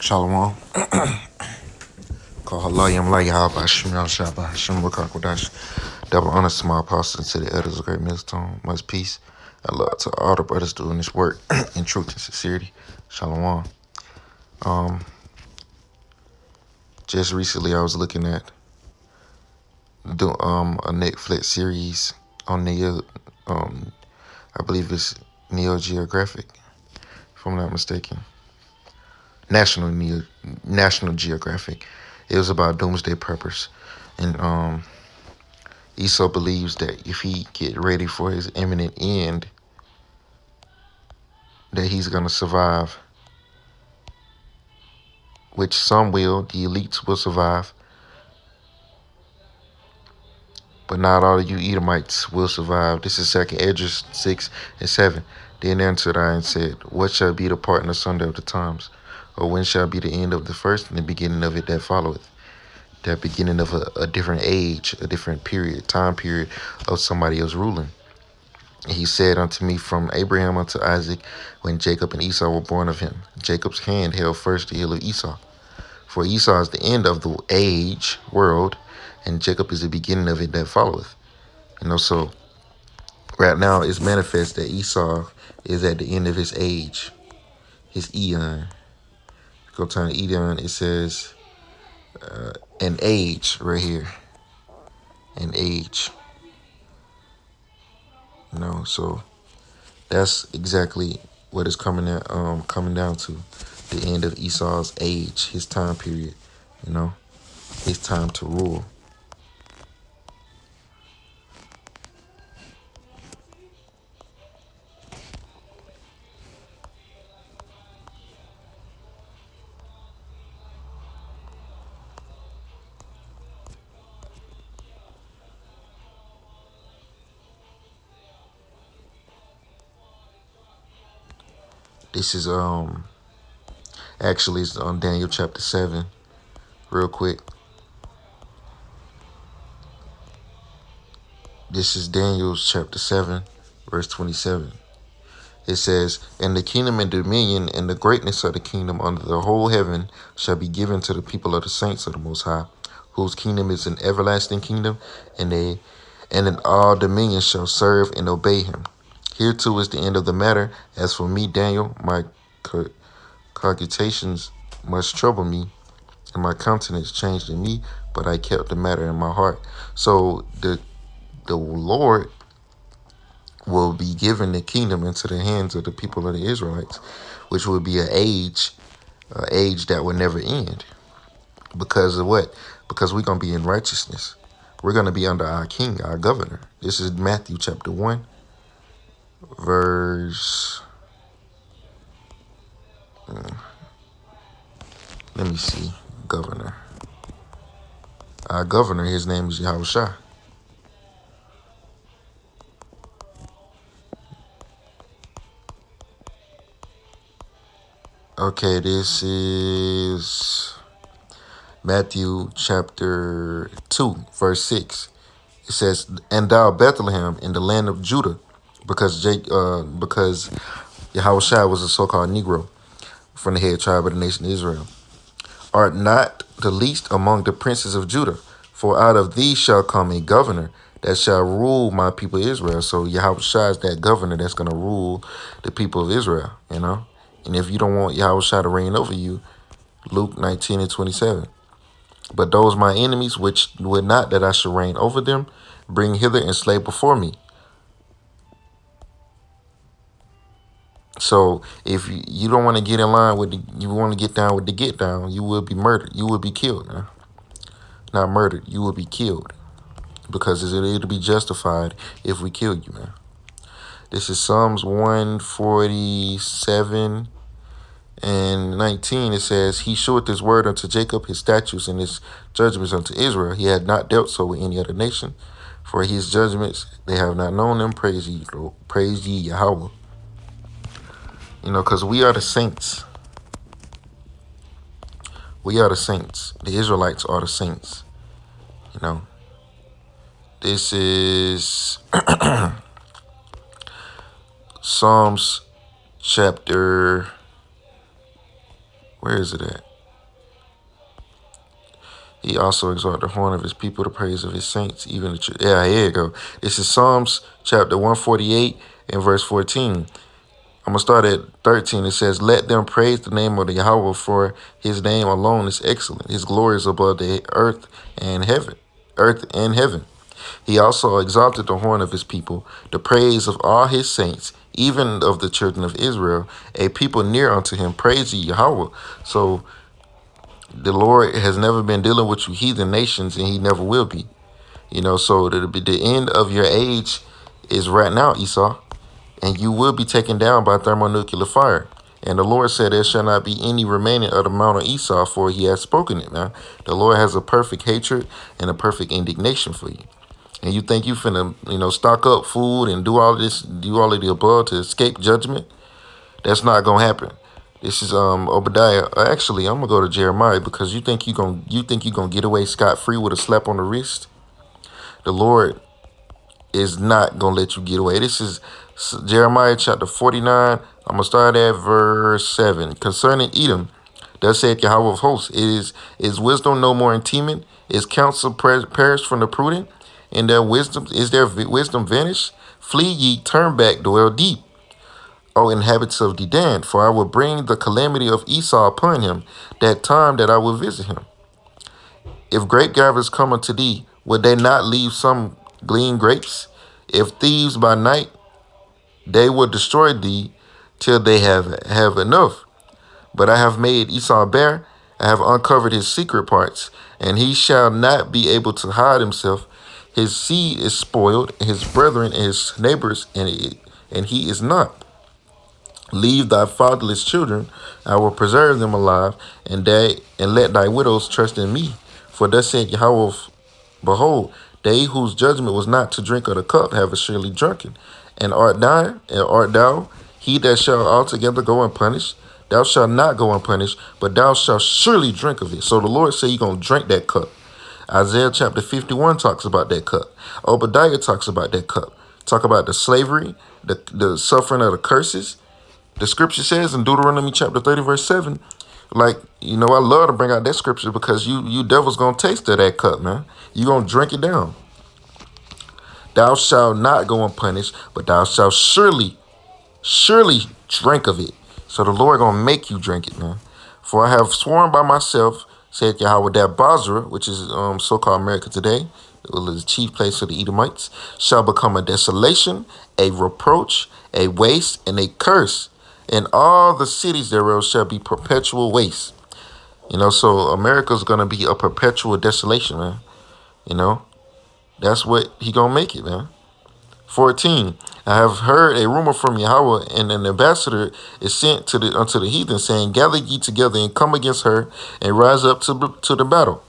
Shalom. Call Halayim Layah Bashim Yashab Hashim Wakakodash. Double honor to my apostles and to the elders of Great Millstone. Much peace and love to all the brothers doing this work in truth and sincerity. Shalom. Just recently I was looking at a Netflix series on Neo, I believe it's Neo Geographic, if I'm not mistaken. National Geographic. It was about Doomsday preppers, and Esau believes that if he get ready for his imminent end, that he's gonna survive. Which some will, the elites will survive, but not all of you Edomites will survive. This is 2nd Esdras 6 and 7. Then answered I and said, what shall be the part and asunder of the times? Or when shall be the end of the first and the beginning of it that followeth? That beginning of a different age, a different period, time period of somebody else ruling. And he said unto me, from Abraham unto Isaac, when Jacob and Esau were born of him. Jacob's hand held first the heel of Esau. For Esau is the end of the age, world, and Jacob is the beginning of it that followeth. So right now it's manifest that Esau is at the end of his age, his eon. Go to eon, it says an age right here. An age. So that's exactly what it's coming down to. The end of Esau's age, his time period, his time to rule. This is actually it's on Daniel chapter 7, real quick. This is Daniel's chapter 7, verse 27. It says, and the kingdom and dominion and the greatness of the kingdom under the whole heaven shall be given to the people of the saints of the Most High, whose kingdom is an everlasting kingdom, and in all dominions shall serve and obey him. Here too is the end of the matter. As for me, Daniel, my cogitations much trouble me, and my countenance changed in me, but I kept the matter in my heart. So the Lord will be given the kingdom into the hands of the people of the Israelites, which will be an age that will never end. Because of what? Because we're going to be in righteousness. We're going to be under our king, our governor. This is Matthew chapter 1, verse... let me see. Governor. Our governor, his name is Yahushua. Okay, this is Matthew chapter 2, verse 6. It says, and thou, Bethlehem, in the land of Judah, because Yahushua was a so-called Negro from the head tribe of the nation of Israel, art not the least among the princes of Judah, for out of thee shall come a governor that shall rule my people Israel. So Yahushua is that governor that's going to rule the people of Israel, And if you don't want Yahushua to reign over you, Luke 19 and 27. But those my enemies, which would not that I should reign over them, bring hither and slay before me. So if you don't want to get in line with you want to get down with the get down, you will be murdered. You will be killed. Man. Not murdered. You will be killed. Because it'll be justified if we kill you, man. This is Psalms 147 and 19. It says, he sheweth his word unto Jacob, his statutes and his judgments unto Israel. He had not dealt so with any other nation. For his judgments, they have not known them. Praise ye, Lord. Praise ye, Yahweh. Because we are the saints. We are the saints. The Israelites are the saints. This is Psalms chapter, where is it at? He also exalted the horn of his people, the praise of his saints, even yeah, here you go. This is Psalms chapter 148 and verse 14. I'm gonna start at 13. It says, "Let them praise the name of the Yahweh, for his name alone is excellent. His glory is above the earth and heaven. Earth and heaven. He also exalted the horn of his people, the praise of all his saints, even of the children of Israel, a people near unto him. Praise ye Yahweh." So the Lord has never been dealing with you heathen nations, and he never will be. So the end of your age is right now, Esau, and you will be taken down by thermonuclear fire. And the Lord said, "There shall not be any remaining of the mount of Esau, for he has spoken it." Now, the Lord has a perfect hatred and a perfect indignation for you. And you think you finna, stock up food and do all this, do all of the above to escape judgment? That's not gonna happen. This is Obadiah. Actually, I'm gonna go to Jeremiah, because you think you're gonna get away scot free with a slap on the wrist. The Lord is not gonna let you get away. This is Jeremiah chapter 49. I'm gonna start at verse 7. Concerning Edom, thus saith Yahweh of hosts, is wisdom no more intimate? Is counsel perished from the prudent? And their wisdom is their wisdom vanished? Flee ye, turn back, dwell deep, O inhabitants of Dedan, for I will bring the calamity of Esau upon him, that time that I will visit him. If grape gatherers come unto thee, would they not leave some glean grapes? If thieves by night, they will destroy thee till they have enough. But I have made Esau bare, I have uncovered his secret parts, and he shall not be able to hide himself. His seed is spoiled, his brethren and his neighbors, and he is not. Leave thy fatherless children, I will preserve them alive, and let thy widows trust in me. For thus said Yahweh, behold, they whose judgment was not to drink of the cup have surely drunken. And art thou he that shall altogether go unpunished? Thou shalt not go unpunished, but thou shalt surely drink of it. So the Lord said you're going to drink that cup. Isaiah chapter 51 talks about that cup. Obadiah talks about that cup. Talk about the slavery, the suffering of the curses. The scripture says in Deuteronomy chapter 30, verse 7, I love to bring out that scripture, because you devils going to taste of that cup, man. You going to drink it down. Thou shalt not go unpunished, but thou shalt surely drink of it. So the Lord going to make you drink it, man. For I have sworn by myself, said Yahweh, that Basra, which is so-called America today, the chief place of the Edomites, shall become a desolation, a reproach, a waste, and a curse. And all the cities thereof shall be perpetual waste. So America's going to be a perpetual desolation, man. That's what he going to make it, man. 14. I have heard a rumor from Yahweh, and an ambassador is sent unto the heathen, saying, Gather ye together and come against her, and rise up to the battle.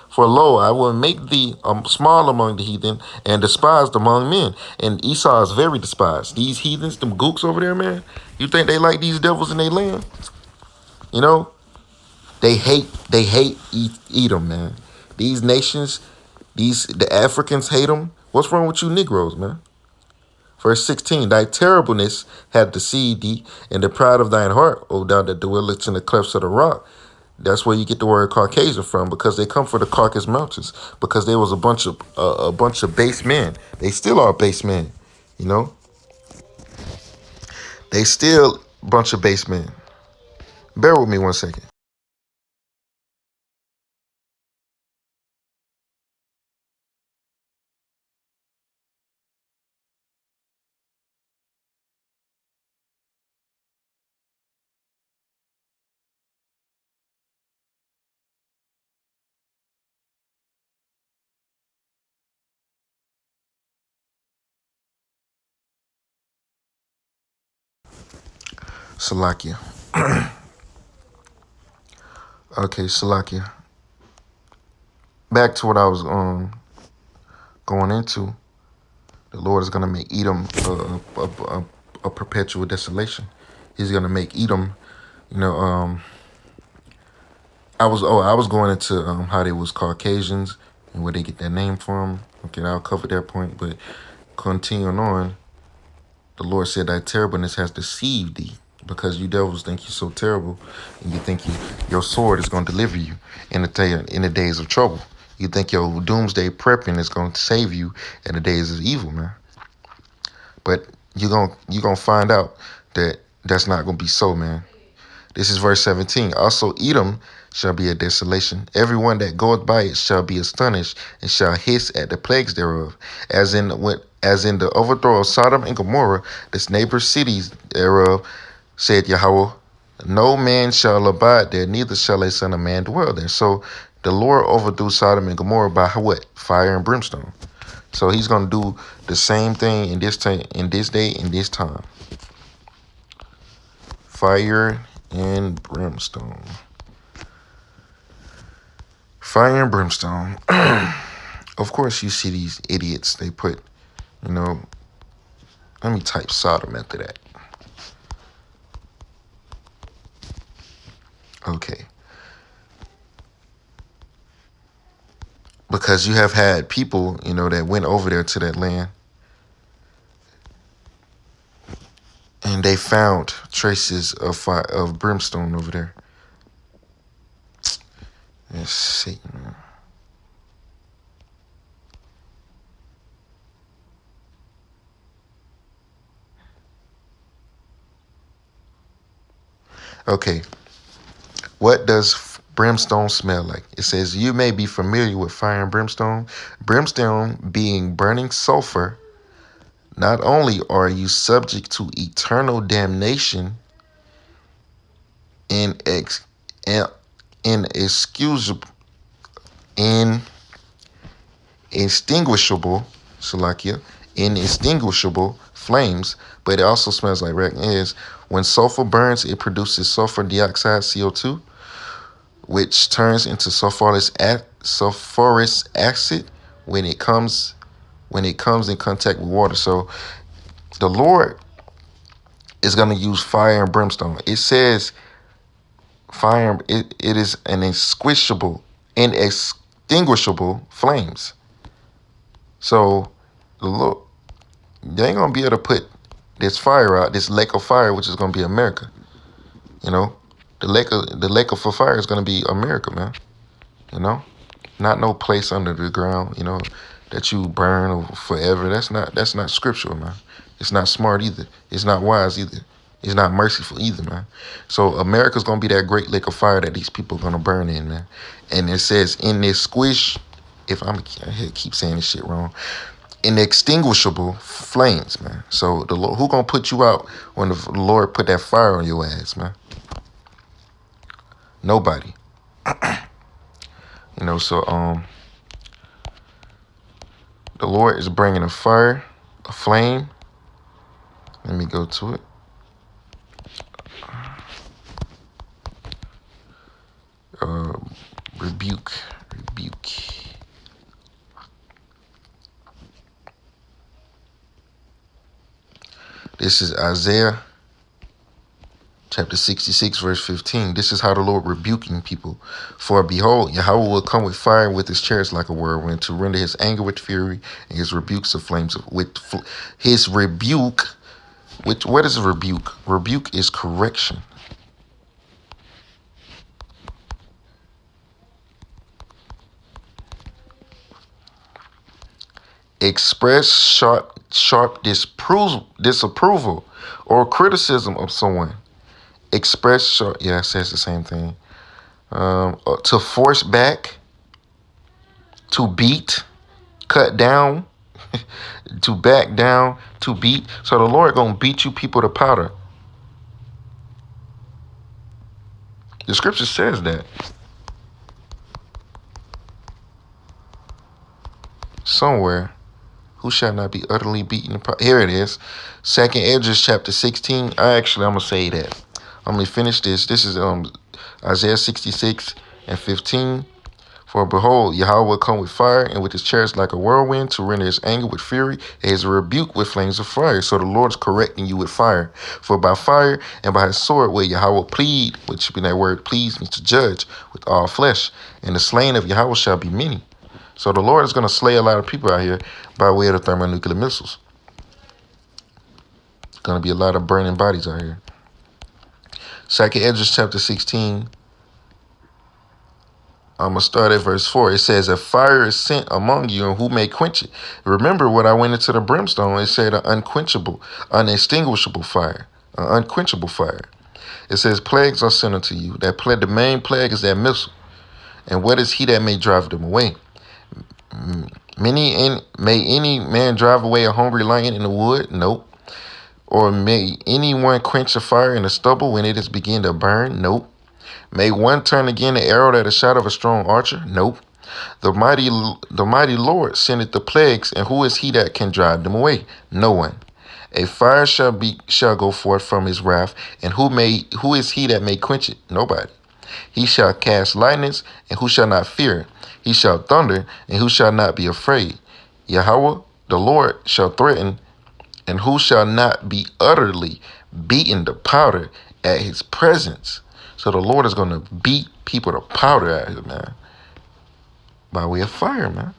For lo, I will make thee small among the heathen, and despised among men. And Esau is very despised. These heathens, them gooks over there, man, you think they like these devils in their land? They hate Edom, man. These nations, the Africans hate them. What's wrong with you Negroes, man? Verse 16, thy terribleness hath deceived thee, and the pride of thine heart, O thou that dwellest in the clefts of the rock. That's where you get the word Caucasian from, because they come from the Caucasus Mountains, because there was a bunch of base men. They still are base men, They still a bunch of base men. Bear with me 1 second. Salakia. Okay, Salakia. Back to what I was going into. The Lord is going to make Edom a perpetual desolation. He's going to make Edom, I was going into how they was Caucasians and where they get that name from. Okay, I'll cover that point, but continuing on, the Lord said, thy terribleness has deceived thee. because you devils think you're so terrible, and you think your sword is going to deliver you in the days of trouble. You think your doomsday prepping is going to save you in the days of evil, man. But you're gonna find out that that's not gonna be so, man. This is verse 17. Also, Edom shall be a desolation. Everyone that goeth by it shall be astonished, and shall hiss at the plagues thereof. As in the overthrow of Sodom and Gomorrah, this neighbor cities thereof, said Yahweh, no man shall abide there, neither shall a son of man dwell there. So the Lord overthrew Sodom and Gomorrah by what? Fire and brimstone. So he's gonna do the same thing in this time, in this day, in this time. Fire and brimstone. Fire and brimstone. Of course, you see these idiots. They put, let me type Sodom after that. Okay. Because you have had people, that went over there to that land, and they found traces of fire, of brimstone over there. Let's see, man. Okay. What does brimstone smell like? It says, you may be familiar with fire and brimstone. Brimstone being burning sulfur. Not only are you subject to eternal damnation and inexcusable, inextinguishable, Salakia, inextinguishable flames, but it also smells like wreck. Is when sulfur burns, it produces sulfur dioxide, CO2, which turns into sulfurous acid when it comes in contact with water. So the Lord is going to use fire and brimstone. It says fire, it is an inextinguishable flames. So the Lord, they ain't going to be able to put this fire out, this lake of fire, which is going to be America. The lake of fire is going to be America, man. Not no place under the ground, that you burn forever. That's not scriptural, man. It's not smart either. It's not wise either. It's not merciful either, man. So America's gonna be that great lake of fire that these people are gonna burn in, man. And it says in this squish, if I keep saying this shit wrong, inextinguishable flames, man. So the Lord, who gonna put you out when the Lord put that fire on your ass, man? Nobody. So the Lord is bringing a fire, a flame. Let me go to it. Rebuke. This is Isaiah chapter 66, verse 15. This is how the Lord rebuking people. For behold, Yahweh will come with fire with his chariots like a whirlwind, to render his anger with fury and his rebukes of flames. His rebuke, what is a rebuke? Rebuke is correction. Express sharp disapproval or criticism of someone. Express sharp, yeah, it says the same thing. To force back, to beat, cut down, to back down, to beat. So the Lord gonna beat you people to powder. The scripture says that. Somewhere. Who shall not be utterly beaten? Here it is. 2nd Esdras chapter 16. I'm going to say that. I'm going to finish this. This is Isaiah 66 and 15. For behold, Yahweh will come with fire and with his chariots like a whirlwind, to render his anger with fury and his rebuke with flames of fire. So the Lord's correcting you with fire. For by fire and by his sword will Yahweh plead, which in that word please means to judge with all flesh. And the slain of Yahweh shall be many. So the Lord is going to slay a lot of people out here by way of the thermonuclear missiles. Going to be a lot of burning bodies out here. 2nd Esdras chapter 16. I'm going to start at verse 4. It says, a fire is sent among you, and who may quench it? Remember when I went into the brimstone, it said an unquenchable, unextinguishable fire. An unquenchable fire. It says, plagues are sent unto you. The main plague is that missile. And what is he that may drive them away? May any man drive away a hungry lion in the wood? Nope. Or may anyone quench a fire in the stubble when it is begin to burn? Nope. May one turn again the arrow at a shot of a strong archer? Nope. The mighty Lord sendeth the plagues, and who is he that can drive them away? No one. A fire shall go forth from his wrath, and who is he that may quench it? Nobody. He shall cast lightnings, and who shall not fear? He shall thunder, and who shall not be afraid? Yahweh, the Lord, shall threaten, and who shall not be utterly beaten to powder at his presence? So the Lord is going to beat people to powder at him, man, by way of fire, man.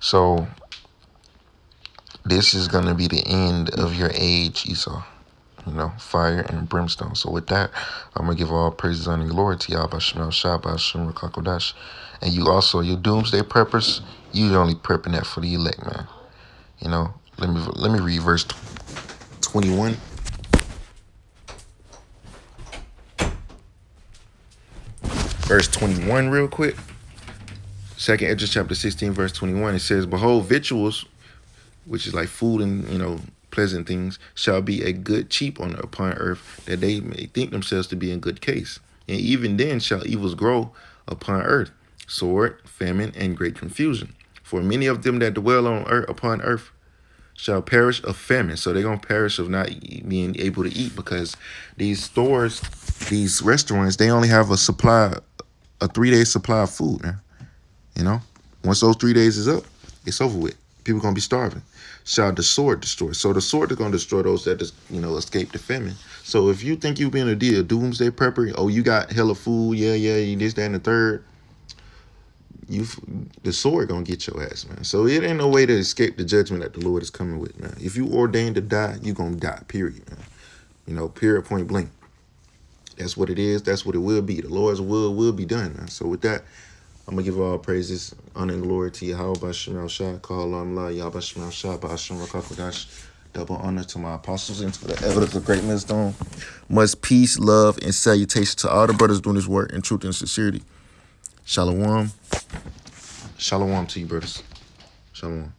So this is going to be the end of your age, Esau. Fire and brimstone. So with that, I'm going to give all praises and glory to Yahweh Shemel Shabbat Shem Rakakodash. And you also, your doomsday preppers, you only prepping that for the elect, man. Let me read verse 21. Verse 21 real quick. 2nd Esdras chapter 16, verse 21. It says, behold, victuals, which is like food and, pleasant things, shall be a good cheap upon earth, that they may think themselves to be in good case. And even then shall evils grow upon earth, sword, famine, and great confusion. For many of them that dwell upon earth shall perish of famine. So they're going to perish of not being able to eat, because these stores, these restaurants, they only have a 3-day supply of food, man. Once those 3 days is up, it's over with. People going to be starving. Shall the sword destroy? So the sword is going to destroy those that escape the famine. So if you think you've been a doomsday prepper, you got hella food, you this, that, and the third, the sword going to get your ass, man. So it ain't no way to escape the judgment that the Lord is coming with, man. If you ordained to die, you going to die, period, man. Period, point blank. That's what it is. That's what it will be. The Lord's will be done, man. So with that, I'm going to give all praises, honor, and glory to Yahweh B'Shem Shah, Kal Allah, Yahweh B'Shem Shah, B'Shem Rakakodash. Double honor to my apostles and to the evidence of great millstone. Much peace, love, and salutation to all the brothers doing this work in truth and sincerity. Shalom. Shalom to you, brothers. Shalom.